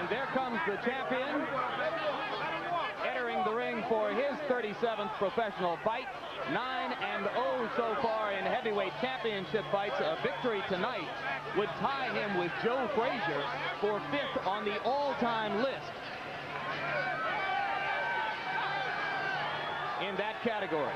And there comes the champion, entering the ring for his 37th professional fight. 9-0 so far in heavyweight championship fights. A victory tonight would tie him with Joe Frazier for 5th on the all-time list in that category.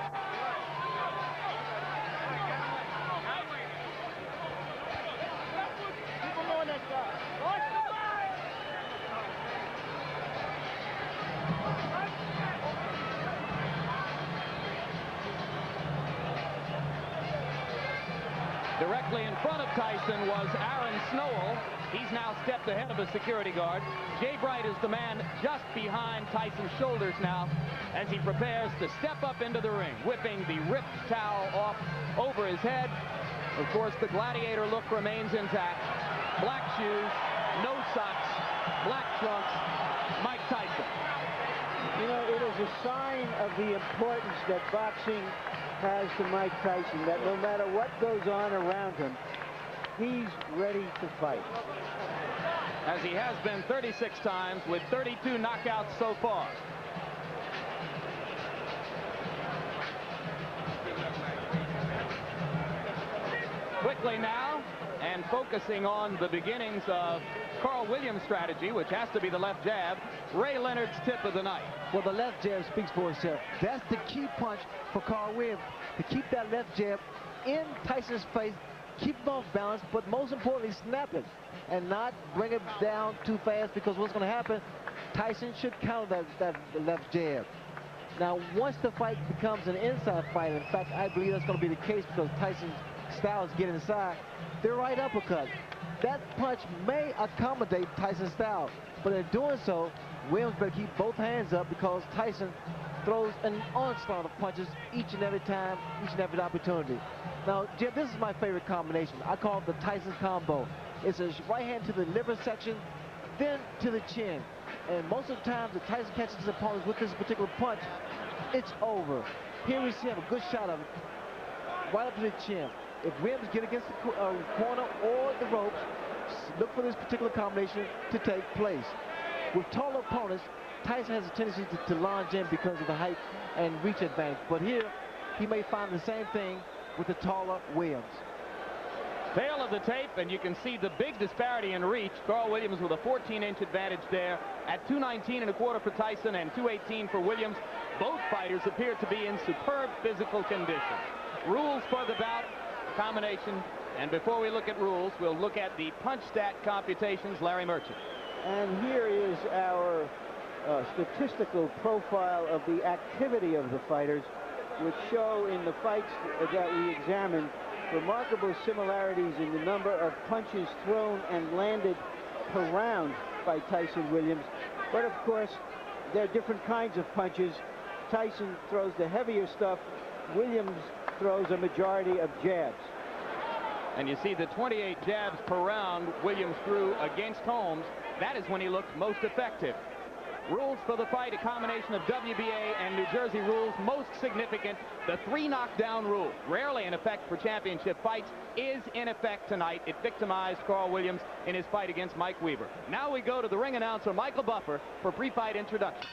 Directly in front of Tyson was Aaron Snowell. He's now stepped ahead of a security guard. Jay Bright is the man just behind Tyson's shoulders now as he prepares to step up into the ring, whipping the ripped towel off over his head. Of course, the gladiator look remains intact. Black shoes, no socks, black trunks, Mike Tyson. You know, it is a sign of the importance that boxing has to Mike Tyson, that no matter what goes on around him, he's ready to fight. As he has been 36 times with 32 knockouts so far. Quickly now, and focusing on the beginnings of Carl Williams' strategy, which has to be the left jab, Ray Leonard's tip of the night. Well, the left jab speaks for itself. That's the key punch for Carl Williams, to keep that left jab in Tyson's face, keep him off balance, but most importantly, snap it and not bring it down too fast, because what's going to happen, Tyson should counter that left jab. Now, once the fight becomes an inside fight, in fact, I believe that's going to be the case because Tyson's styles get inside, their right uppercut. That punch may accommodate Tyson's style, but in doing so, Williams better keep both hands up because Tyson throws an onslaught of punches each and every time, each and every opportunity. Now, Jim, this is my favorite combination. I call it the Tyson combo. It's a right hand to the liver section, then to the chin. And most of the time, if Tyson catches his opponents with this particular punch, it's over. Here we see him, a good shot of it, right up to the chin. If Williams get against the corner or the ropes, look for this particular combination to take place. With taller opponents, Tyson has a tendency to lunge in because of the height and reach advantage. But here, he may find the same thing with the taller Williams. Tail of the tape, and you can see the big disparity in reach. Carl Williams with a 14-inch advantage there at 219.25 for Tyson and 218 for Williams. Both fighters appear to be in superb physical condition. Rules for the bout, combination, and before we look at rules, we'll look at the punch stat computations. Larry Merchant. And here is our statistical profile of the activity of the fighters, which show in the fights that we examined remarkable similarities in the number of punches thrown and landed per round by Tyson Williams. But of course, there are different kinds of punches. Tyson throws the heavier stuff. Williams throws a majority of jabs. And you see the 28 jabs per round Williams threw against Holmes. That is when he looked most effective. Rules for the fight, a combination of WBA and New Jersey rules. Most significant, the 3 knockdown rule. Rarely in effect for championship fights, is in effect tonight. It victimized Carl Williams in his fight against Mike Weaver. Now we go to the ring announcer, Michael Buffer, for pre-fight introduction.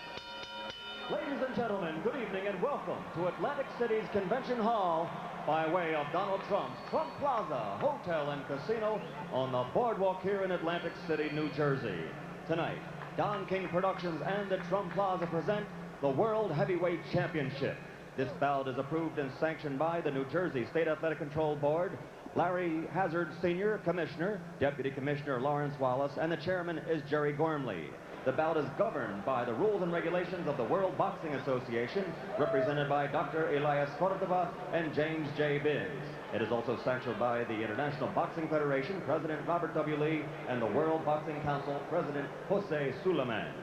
Ladies and gentlemen, good evening and welcome to Atlantic City's Convention Hall by way of Donald Trump's Trump Plaza Hotel and Casino on the boardwalk here in Atlantic City, New Jersey. Tonight, Don King Productions and the Trump Plaza present the World Heavyweight Championship. This bout is approved and sanctioned by the New Jersey State Athletic Control Board, Larry Hazard, Sr., Commissioner, Deputy Commissioner Lawrence Wallace, and the chairman is Jerry Gormley. The bout is governed by the rules and regulations of the World Boxing Association, represented by Dr. Elias Cordova and James J. Biggs. It is also sanctioned by the International Boxing Federation, President Robert W. Lee, and the World Boxing Council, President Jose Suleiman.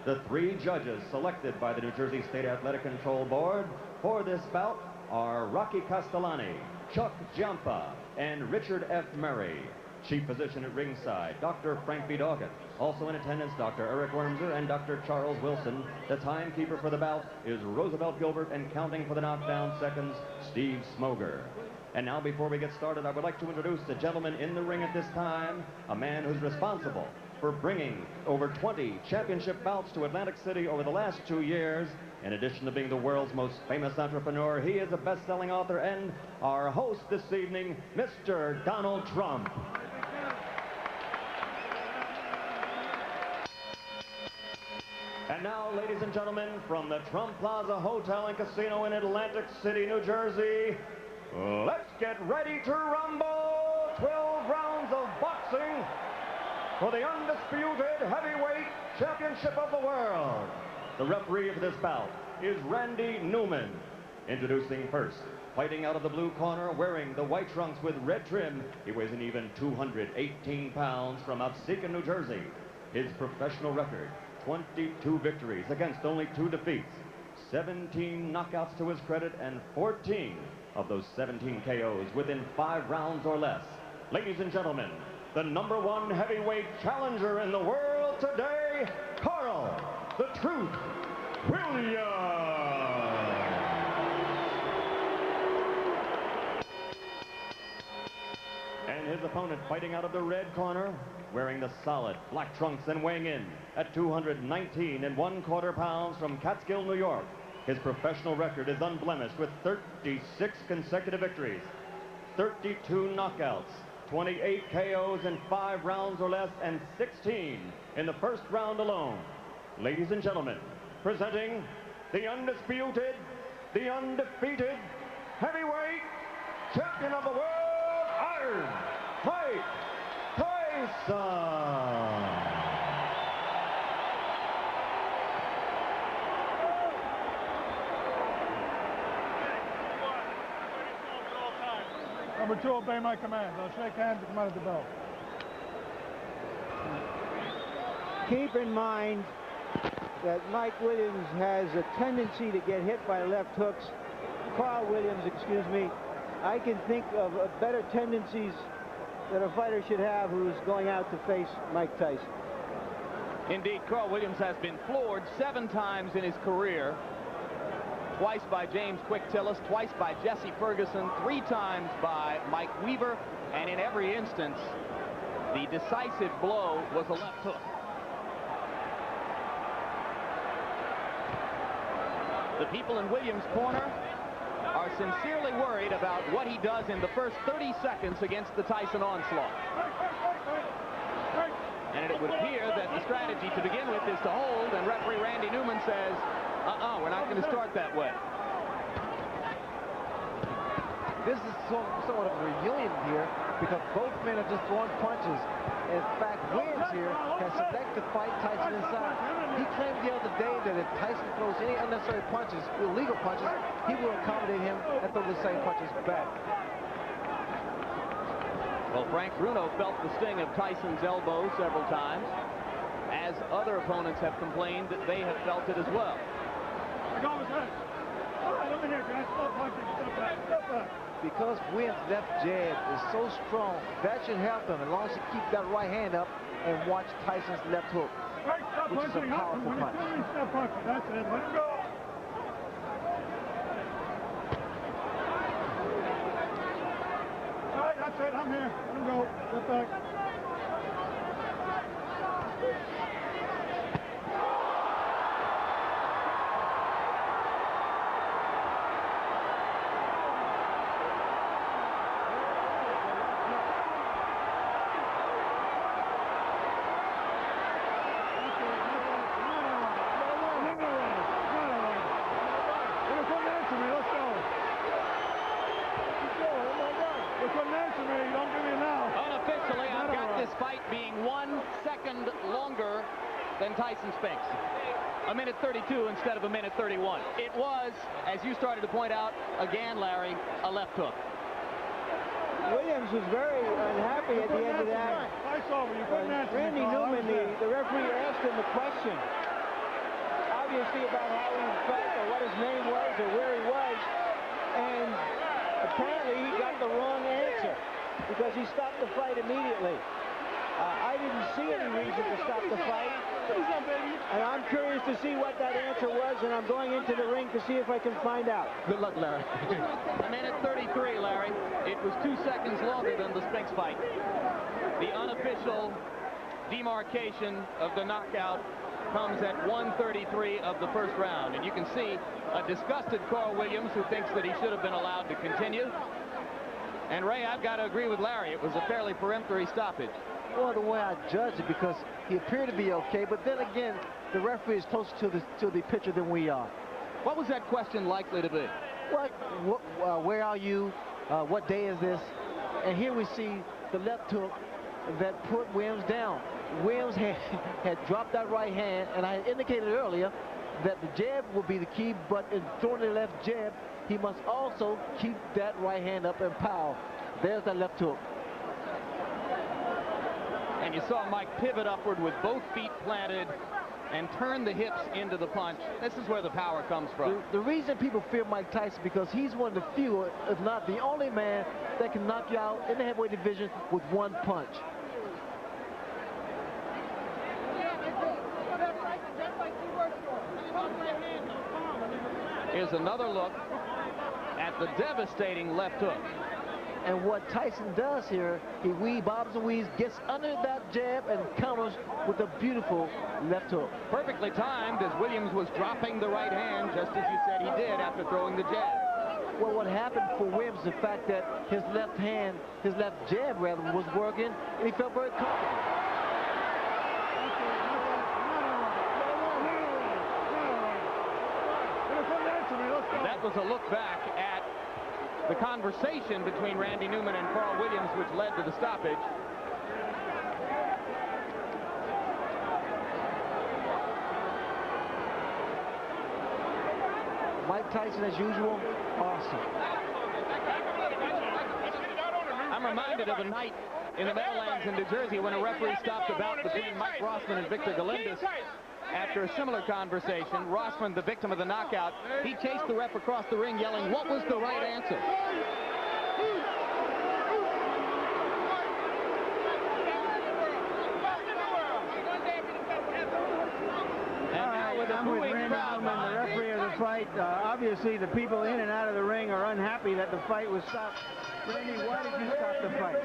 The 3 judges selected by the New Jersey State Athletic Control Board for this bout are Rocky Castellani, Chuck Giampa, and Richard F. Murray. Chief physician at ringside, Dr. Frank B. Doggett. Also in attendance, Dr. Eric Wormser and Dr. Charles Wilson. The timekeeper for the bout is Roosevelt Gilbert, and counting for the knockdown seconds, Steve Smoger. And now, before we get started, I would like to introduce the gentleman in the ring at this time, a man who's responsible for bringing over 20 championship bouts to Atlantic City over the last 2 years. In addition to being the world's most famous entrepreneur, he is a best-selling author and our host this evening, Mr. Donald Trump. And now, ladies and gentlemen, from the Trump Plaza Hotel and Casino in Atlantic City, New Jersey, let's get ready to rumble! 12 rounds of boxing for the undisputed heavyweight championship of the world. The referee of this bout is Randy Newman. Introducing first, fighting out of the blue corner, wearing the white trunks with red trim, he weighs an even 218 pounds from Absecon, New Jersey. His professional record, 22 victories against only 2 defeats, 17 knockouts to his credit, and 14 of those 17 KOs within 5 rounds or less. Ladies and gentlemen, the #1 heavyweight challenger in the world today, Carl "The Truth" Williams. And his opponent, fighting out of the red corner, wearing the solid black trunks and weighing in at 219 1/4 pounds from Catskill, New York. His professional record is unblemished with 36 consecutive victories, 32 knockouts, 28 KOs in 5 rounds or less, and 16 in the first round alone. Ladies and gentlemen, presenting the undisputed, the undefeated heavyweight champion of the world, Iron Mike Tyson. Number 2, obey my commands. I'll shake hands and come out of the bell. Keep in mind that Mike Williams has a tendency to get hit by left hooks. Carl Williams, excuse me. I can think of better tendencies that a fighter should have who's going out to face Mike Tyson. Indeed, Carl Williams has been floored 7 times in his career. Twice by James Quick Tillis, twice by Jesse Ferguson, 3 times by Mike Weaver, and in every instance, the decisive blow was a left hook. The people in Williams' corner are sincerely worried about what he does in the first 30 seconds against the Tyson onslaught. And it would appear that the strategy to begin with is to hold, and referee Randy Newman says, we're not going to start that way. This is somewhat of a reunion here because both men are just throwing punches. In fact, Williams here has selected to fight Tyson inside. He claimed the other day that if Tyson throws any unnecessary punches, illegal punches, he will accommodate him and throw the same punches back. Well, Frank Bruno felt the sting of Tyson's elbow several times, as other opponents have complained that they have felt it as well. All right, over here, guys. Stop punching. Step back. Step back. Because Williams' left jab is so strong, that should help him as long as he keeps that right hand up and watch Tyson's left hook, Right, stop which is a punching. powerful When punch. you feel me, stop punching. That's it. Let him go. All right, that's it. I'm here. Let him go. Step back. Unofficially, I've got this fight being 1 second longer than Tyson Spinks. 1:32 instead of 1:31. It was, as you started to point out, again, Larry, a left hook. Williams was very unhappy at the end of that. Randy Newman, the referee, asked him a question, obviously about how he felt or what his name was or where he was, and apparently he got the wrong answer because he stopped the fight immediately. I didn't see any reason to stop the fight, and I'm curious to see what that answer was, and I'm going into the ring to see if I can find out. Good luck, Larry. 1:33, Larry. It was 2 seconds longer than the Spinks fight. The unofficial demarcation of the knockout comes at 1:33 of the first round. And you can see a disgusted Carl Williams who thinks that he should have been allowed to continue. And Ray, I've got to agree with Larry. It was a fairly peremptory stoppage. Well, the way I judge it, because he appeared to be okay, but then again, the referee is closer to the pitcher than we are. What was that question likely to be? Where are you? What day is this? And here we see the left hook that put Williams down. Williams had dropped that right hand, and I indicated earlier that the jab will be the key, but in throwing the left jab, he must also keep that right hand up and power. There's that left hook. And you saw Mike pivot upward with both feet planted and turn the hips into the punch. This is where the power comes from. The reason people fear Mike Tyson because he's one of the few, if not the only man, that can knock you out in the heavyweight division with one punch. Here's another look at the devastating left hook. And what Tyson does here, he bobs and weaves, gets under that jab and counters with a beautiful left hook. Perfectly timed as Williams was dropping the right hand, just as you said he did after throwing the jab. Well, what happened for Williams, the fact that his left hand, his left jab rather, was working, and he felt very comfortable. That was a look back at the conversation between Randy Newman and Carl Williams, which led to the stoppage. Mike Tyson, as usual, awesome. I'm reminded of a night in the Meadowlands in New Jersey when a referee stopped a bout between Mike Rossman and Victor Galindez. After a similar conversation, Rossman, the victim of the knockout, he chased the ref across the ring yelling, "What was the right answer?" I'm with Randy Newman, the referee of the fight. Obviously, the people in and out of the ring are unhappy that the fight was stopped. Randy, why did you stop the fight?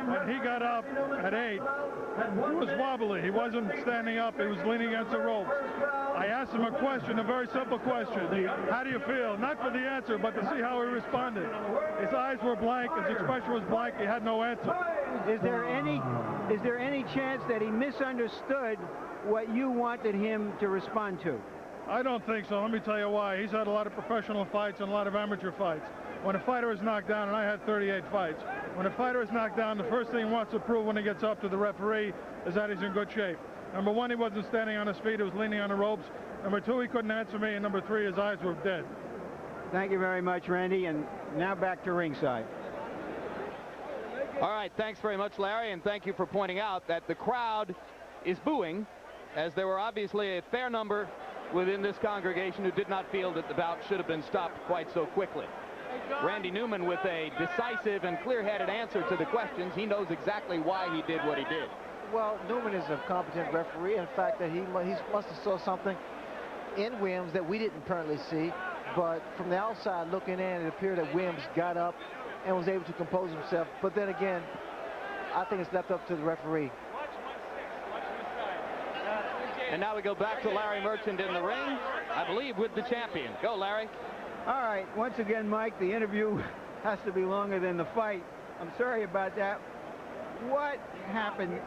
When he got up at 8, he was wobbly. He wasn't standing up. He was leaning against the ropes. I asked him a question, a very simple question. How do you feel? Not for the answer, but to see how he responded. His eyes were blank. His expression was blank. He had no answer. Is there any chance that he misunderstood what you wanted him to respond to? I don't think so. Let me tell you why. He's had a lot of professional fights and a lot of amateur fights. When a fighter is knocked down, and I had 38 fights, when a fighter is knocked down, the first thing he wants to prove when he gets up to the referee is that he's in good shape. Number one, he wasn't standing on his feet. He was leaning on the ropes. Number two, he couldn't answer me. And number three, his eyes were dead. Thank you very much, Randy. And now back to ringside. All right, thanks very much, Larry, and thank you for pointing out that the crowd is booing, as there were obviously a fair number within this congregation who did not feel that the bout should have been stopped quite so quickly. Randy Newman with a decisive and clear-headed answer to the questions. He knows exactly why he did what he did. Well, Newman is a competent referee. In fact, that he must have saw something in Williams that we didn't apparently see. But from the outside looking in, it appeared that Williams got up and was able to compose himself. But then again, I think it's left up to the referee. And now we go back to Larry Merchant in the ring, I believe, with the champion. Go, Larry. All right, once again, Mike, the interview has to be longer than the fight. I'm sorry about that. What happened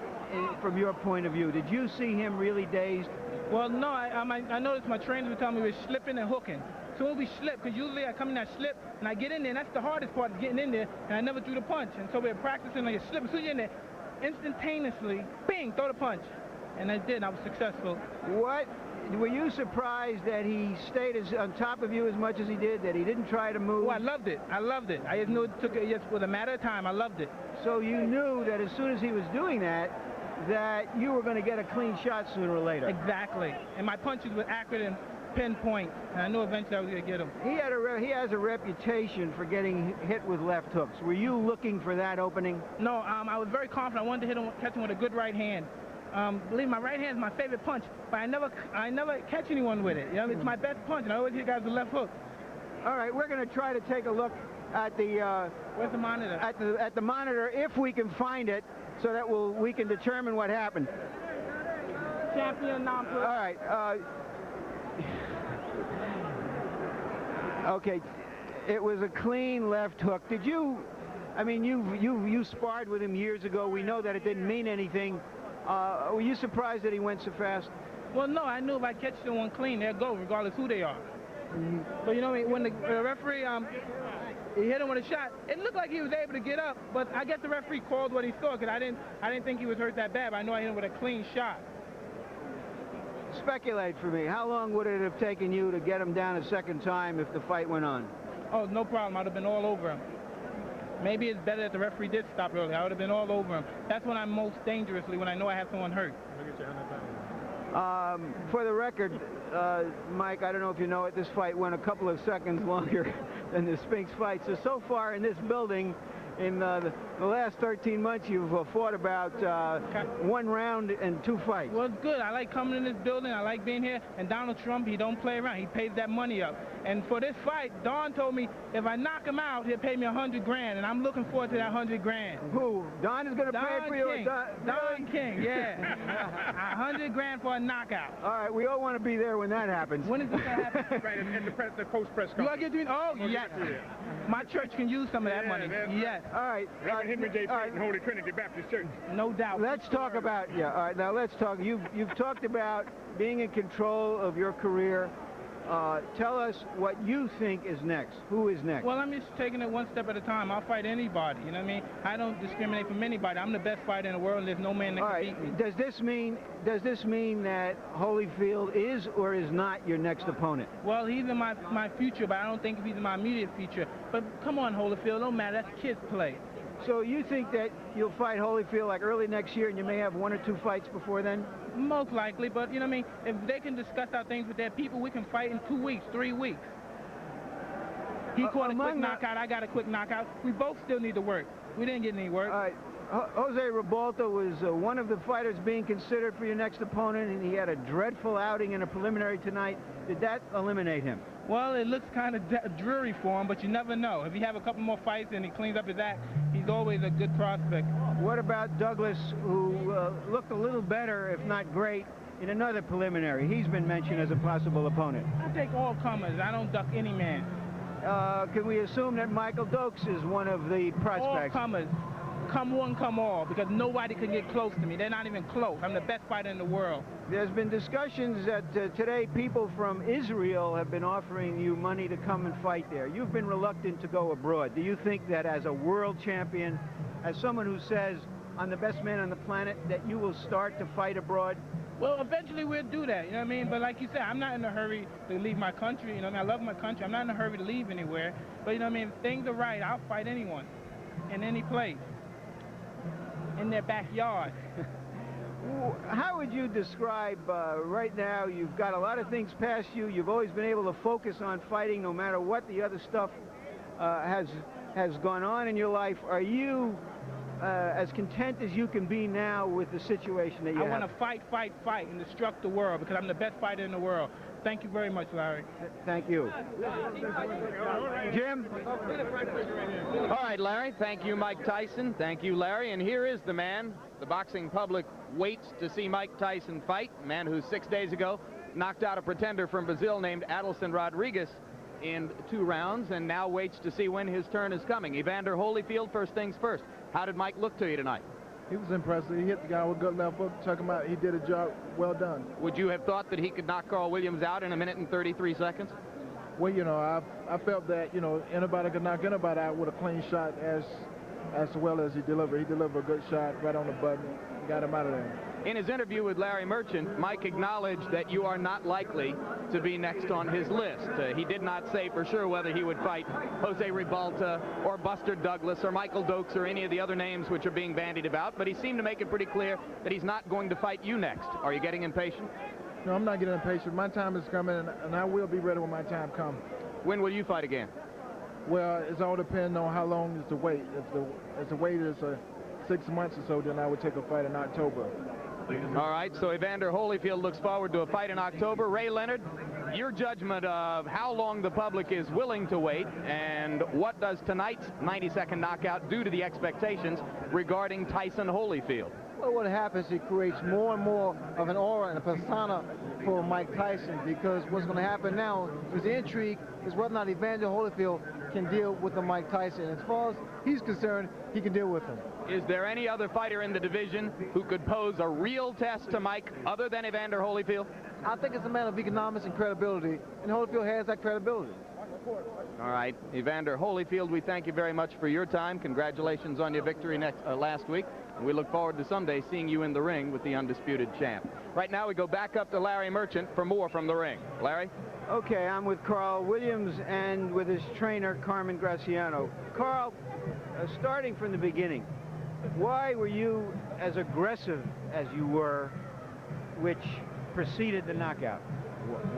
from your point of view? Did you see him really dazed? Well, no, I noticed my trainers would tell me we were slipping and hooking. So we slip, because usually I come in that slip, and I get in there, and that's the hardest part, is getting in there, and I never threw the punch. And so we were practicing, like, a slip. As soon as you're in there, instantaneously, bing, throw the punch. And I did, and I was successful. What? Were you surprised that he stayed on top of you as much as he did, that he didn't try to move? Oh, I loved it. I loved it. I just knew it took it just with a matter of time. I loved it. So you knew that as soon as he was doing that you were going to get a clean shot sooner or later. Exactly. And my punches were accurate and pinpoint, and I knew eventually I was going to get him. He has a reputation for getting hit with left hooks. Were you looking for that opening? No, I was very confident. I wanted to hit him, catch him with a good right hand. Believe me, my right hand is my favorite punch, but I never catch anyone with it. You know, it's my best punch, and I always hit guys with left hook. All right, we're going to try to take a look at the where's the monitor? At the monitor, if we can find it. so that we can determine what happened. Champion non-pro. All right. Okay. It was a clean left hook. Did you? I mean, you sparred with him years ago. We know that it didn't mean anything. Were you surprised that he went so fast? Well, no, I knew if I catch someone clean, they'll go, regardless who they are. Mm-hmm. But you know, when the referee he hit him with a shot, it looked like he was able to get up. But I guess the referee called what he saw, because I didn't think he was hurt that bad. But I know I hit him with a clean shot. Speculate for me. How long would it have taken you to get him down a second time if the fight went on? Oh, no problem. I'd have been all over him. Maybe it's better that the referee did stop early. I would have been all over him. That's when I'm most dangerously, when I know I have someone hurt. For the record, Mike, I don't know if you know it, this fight went a couple of seconds longer than the Spinks fight. So far in this building, in the last 13 months, you've fought about 1 round and 2 fights. Well, it's good. I like coming in this building. I like being here. And Donald Trump, he don't play around. He pays that money up. And for this fight, Don told me if I knock him out, he'll pay me $100 grand. And I'm looking forward to that $100 grand. Who? Don is going to pay for you? Don King, yeah. $100 grand for a knockout. All right, we all want to be there when that happens. When is this going to happen? Right, and the post-press You conference. get yes. My church can use some of that money. Yes. All right. Reverend Henry J. Payton, Holy Trinity Baptist Church. No doubt. Let's talk about, all right, now let's talk. You've talked about being in control of your career. Tell us what you think is next. Who is next? Well, I'm just taking it one step at a time. I'll fight anybody, you know what I mean? I don't discriminate from anybody. I'm the best fighter in the world, and there's no man that can beat me. Does this mean that Holyfield is or is not your next opponent? Well, he's in my future, but I don't think he's in my immediate future. But come on, Holyfield, don't matter. That's kids' play. So you think that you'll fight Holyfield like early next year and you may have 1 or 2 fights before then? Most likely, but you know what I mean? If they can discuss our things with their people, we can fight in 2 weeks, 3 weeks. He caught a quick knockout, I got a quick knockout. We both still need to work. We didn't get any work. All right. Jose Ribalta was one of the fighters being considered for your next opponent, and he had a dreadful outing in a preliminary tonight. Did that eliminate him? Well, it looks kind of dreary for him, but you never know. If he have a couple more fights and he cleans up his act, he's always a good prospect. What about Douglas, who looked a little better, if not great, in another preliminary? He's been mentioned as a possible opponent. I take all comers. I don't duck any man. Can we assume that Michael Dokes is one of the prospects? All comers. Come one, come all, because nobody can get close to me. They're not even close. I'm the best fighter in the world. There's been discussions that today people from Israel have been offering you money to come and fight there. You've been reluctant to go abroad. Do you think that as a world champion, as someone who says, I'm the best man on the planet, that you will start to fight abroad? Well, eventually we'll do that, you know what I mean? But like you said, I'm not in a hurry to leave my country, you know what I mean? I love my country. I'm not in a hurry to leave anywhere. But you know what I mean? If things are right, I'll fight anyone, in any place, in their backyard. How would you describe, right now, you've got a lot of things past you. You've always been able to focus on fighting no matter what the other stuff has gone on in your life. Are you as content as you can be now with the situation that you have? I want to fight, and destruct the world because I'm the best fighter in the world. Thank you very much, Larry. Thank you. Jim? All right, Larry. Thank you, Mike Tyson. Thank you, Larry. And here is the man the boxing public waits to see Mike Tyson fight, a man who 6 days ago knocked out a pretender from Brazil named Adilson Rodriguez in 2 rounds and now waits to see when his turn is coming. Evander Holyfield, first things first. How did Mike look to you tonight? He was impressive. He hit the guy with a good left hook, took him out. He did a job well done. Would you have thought that he could knock Carl Williams out in 1 minute and 33 seconds? Well, you know, I felt that, you know, anybody could knock anybody out with a clean shot as well as he delivered. He delivered a good shot right on the button, got him out of there. In his interview with Larry Merchant, Mike acknowledged that you are not likely to be next on his list. He did not say for sure whether he would fight Jose Ribalta or Buster Douglas or Michael Dokes or any of the other names which are being bandied about, but he seemed to make it pretty clear that he's not going to fight you next. Are you getting impatient? No, I'm not getting impatient. My time is coming, and I will be ready when my time comes. When will you fight again? Well, it's all depending on how long is the wait. If the wait is 6 months or so, then I would take a fight in October. All right, so Evander Holyfield looks forward to a fight in October. Ray Leonard, your judgment of how long the public is willing to wait, and what does tonight's 90-second knockout do to the expectations regarding Tyson Holyfield? Well, what happens, it creates more and more of an aura and a persona for Mike Tyson, because what's going to happen now is the intrigue is whether or not Evander Holyfield can deal with the Mike Tyson. As far as he's concerned, he can deal with him. Is there any other fighter in the division who could pose a real test to Mike other than Evander Holyfield? I think it's a matter of economics and credibility, and Holyfield has that credibility. All right, Evander Holyfield, we thank you very much for your time. Congratulations on your victory last week. And we look forward to someday seeing you in the ring with the undisputed champ. Right now, we go back up to Larry Merchant for more from the ring. Larry? Okay, I'm with Carl Williams and with his trainer, Carmen Graciano. Carl, starting from the beginning, why were you as aggressive as you were, which preceded the knockout?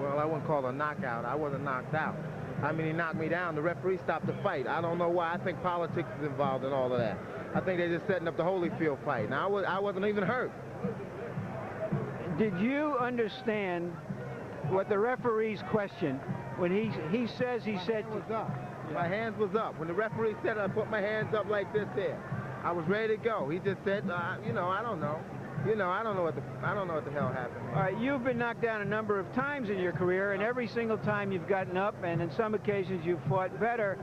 Well, I wouldn't call it a knockout. I wasn't knocked out. I mean, he knocked me down. The referee stopped the fight. I don't know why. I think politics is involved in all of that. I think they're just setting up the Holyfield fight. Now, I wasn't even hurt. Did you understand what the referee's question when he said... My hands was up. When the referee said I put my hands up like this there, I was ready to go. He just said, you know, I don't know. You know, I don't know what the hell happened. All right, you've been knocked down a number of times in your career, and every single time you've gotten up, and in some occasions you've fought better.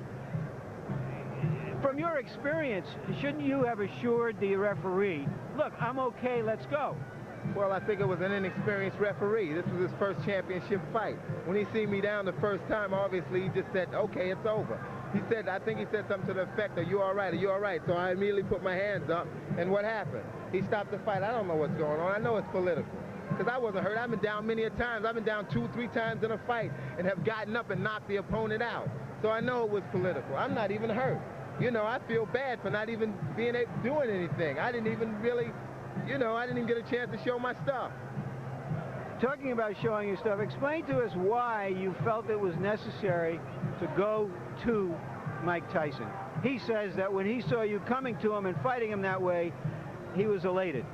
From your experience, shouldn't you have assured the referee, look, I'm okay, let's go? Well, I think it was an inexperienced referee. This was his first championship fight. When he seen me down the first time, obviously he just said, okay, it's over. He said, I think he said something to the effect of, you all right, are you all right? So I immediately put my hands up, and what happened? He stopped the fight. I don't know what's going on. I know it's political, because I wasn't hurt. I've been down many a times. I've been down 2 or 3 times in a fight and have gotten up and knocked the opponent out. So I know it was political. I'm not even hurt. You know, I feel bad for not even doing anything. I didn't even really, you know, I didn't even get a chance to show my stuff. Talking about showing your stuff, explain to us why you felt it was necessary to go to Mike Tyson. He says that when he saw you coming to him and fighting him that way, he was elated.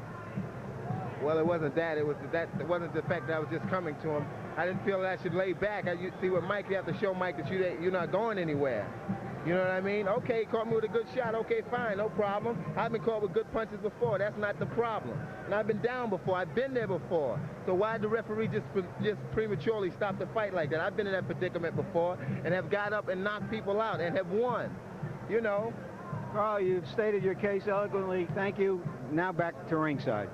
Well, it wasn't that. It wasn't the fact that I was just coming to him. I didn't feel that I should lay back. You see, with Mike, you have to show Mike that you're not going anywhere. You know what I mean? Okay, he caught me with a good shot. Okay, fine, no problem. I've been caught with good punches before. That's not the problem. And I've been down before. I've been there before. So why did the referee just prematurely stop the fight like that? I've been in that predicament before and have got up and knocked people out and have won. You know? Carl, you've stated your case eloquently. Thank you. Now back to ringside.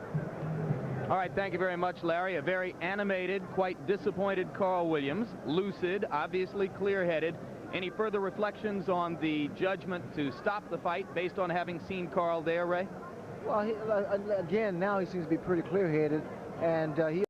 All right, thank you very much, Larry. A very animated, quite disappointed Carl Williams. Lucid, obviously clear-headed. Any further reflections on the judgment to stop the fight based on having seen Carl there, Ray? Well, again, now he seems to be pretty clear-headed, and he